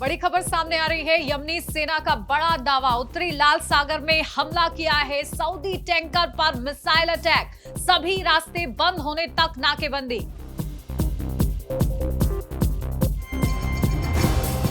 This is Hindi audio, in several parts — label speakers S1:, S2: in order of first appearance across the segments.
S1: बड़ी खबर सामने आ रही है। यमनी सेना का बड़ा दावा, उत्तरी लाल सागर में हमला किया है सऊदी टैंकर पर मिसाइल अटैक, सभी रास्ते बंद होने तक नाकेबंदी।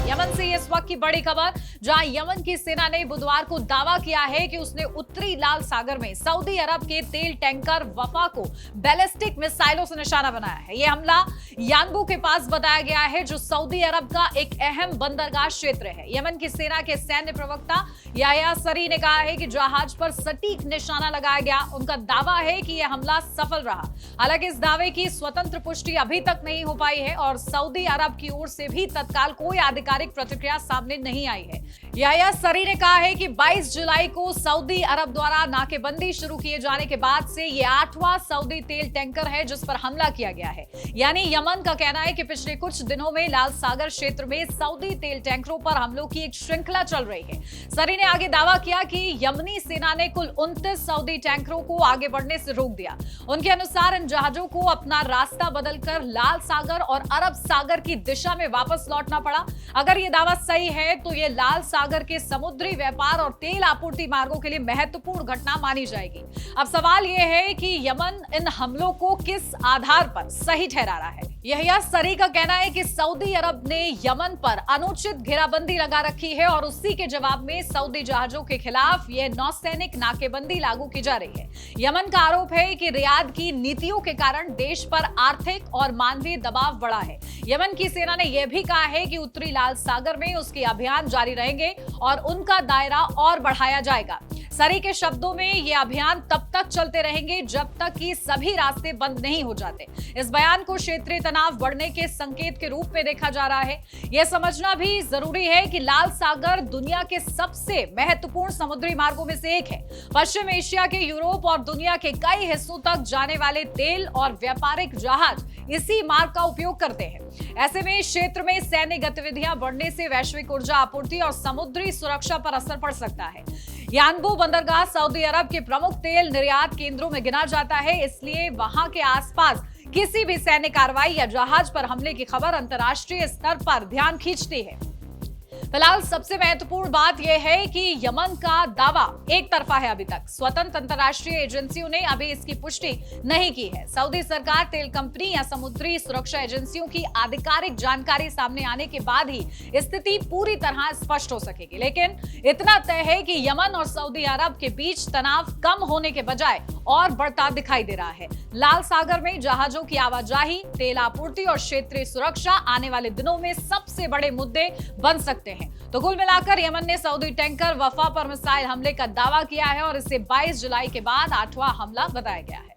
S1: यमन से इस वक्त की बड़ी खबर, जहां यमन की सेना ने बुधवार को दावा किया है कि उसने उत्तरी लाल सागर में सऊदी अरब के तेल टैंकर वफा को बैलिस्टिक मिसाइलों से निशाना बनाया है। यह हमला यानबू के पास बताया गया है, जो सऊदी अरब का एक अहम बंदरगाह क्षेत्र है। यमन की सेना के सैन्य प्रवक्ता याह्या सरी ने कहा है कि जहाज पर सटीक निशाना लगाया गया। उनका दावा है कि यह हमला सफल रहा। हालांकि इस दावे की स्वतंत्र पुष्टि अभी तक नहीं हो पाई है और सऊदी अरब की ओर से भी तत्काल कोई आधिकारिक प्रतिक्रिया सामने नहीं आई है। याह्या सरी ने कहा है कि 22 जुलाई को सऊदी अरब द्वारा नाकेबंदी शुरू किए जाने के बाद से यह 8वां सऊदी तेल टैंकर है जिस पर हमला किया गया है। यानी यमन का कहना है कि पिछले कुछ दिनों में लाल सागर क्षेत्र में सऊदी तेल टैंकरों पर हमलों की एक श्रृंखला चल रही है। सरी ने आगे दावा किया कि यमनी सेना ने कुल 29 सऊदी टैंकरों को आगे बढ़ने से रोक दिया। उनके अनुसार इन जहाजों को अपना रास्ता बदलकर लाल सागर और अरब सागर की दिशा में वापस लौटना पड़ा। अगर यह दावा सही है तो यह लाल सागर के समुद्री व्यापार और तेल आपूर्ति मार्गों के लिए महत्वपूर्ण घटना मानी जाएगी। अब सवाल यह है कि यमन इन हमलों को किस आधार पर सही ठहरा रहा है। याह्या सरी का कहना है कि सऊदी अरब ने यमन पर अनुचित घेराबंदी लगा रखी है और उसी के जवाब में सऊदी जहाजों के खिलाफ यह नौसैनिक नाकेबंदी लागू की जा रही है। यमन का आरोप है कि रियाद की नीतियों के कारण देश पर आर्थिक और मानवीय दबाव बढ़ा है। यमन की सेना ने यह भी कहा है कि उत्तरी लाल सागर में उसके अभियान जारी रहेंगे और उनका दायरा और बढ़ाया जाएगा। सरी के शब्दों में ये अभियान तब तक चलते रहेंगे जब तक कि सभी रास्ते बंद नहीं हो जाते। इस बयान को क्षेत्रीय तनाव बढ़ने के संकेत के रूप में देखा जा रहा है। यह समझना भी जरूरी है कि लाल सागर दुनिया के सबसे महत्वपूर्ण समुद्री मार्गों में से एक है। पश्चिम एशिया के, यूरोप और दुनिया के कई हिस्सों तक जाने वाले तेल और व्यापारिक जहाज इसी मार्ग का उपयोग करते हैं। ऐसे में क्षेत्र में सैन्य गतिविधियां बढ़ने से वैश्विक ऊर्जा आपूर्ति और समुद्री सुरक्षा पर असर पड़ सकता है। यानबू बंदरगाह सऊदी अरब के प्रमुख तेल निर्यात केंद्रों में गिना जाता है, इसलिए वहां के आसपास किसी भी सैन्य कार्रवाई या जहाज पर हमले की खबर अंतर्राष्ट्रीय स्तर पर ध्यान खींचती है। फिलहाल सबसे महत्वपूर्ण बात यह है कि यमन का दावा एक तरफा है। अभी तक स्वतंत्र अंतर्राष्ट्रीय एजेंसियों ने अभी इसकी पुष्टि नहीं की है। सऊदी सरकार, तेल कंपनी या समुद्री सुरक्षा एजेंसियों की आधिकारिक जानकारी सामने आने के बाद ही स्थिति पूरी तरह स्पष्ट हो सकेगी। लेकिन इतना तय है कि यमन और सऊदी अरब के बीच तनाव कम होने के बजाय और बढ़ता दिखाई दे रहा है। लाल सागर में जहाजों की आवाजाही, तेल आपूर्ति और क्षेत्रीय सुरक्षा आने वाले दिनों में सबसे बड़े मुद्दे बन सकते हैं। तो कुल मिलाकर यमन ने सऊदी टैंकर वफा पर मिसाइल हमले का दावा किया है और इसे 22 जुलाई के बाद 8वां हमला बताया गया है।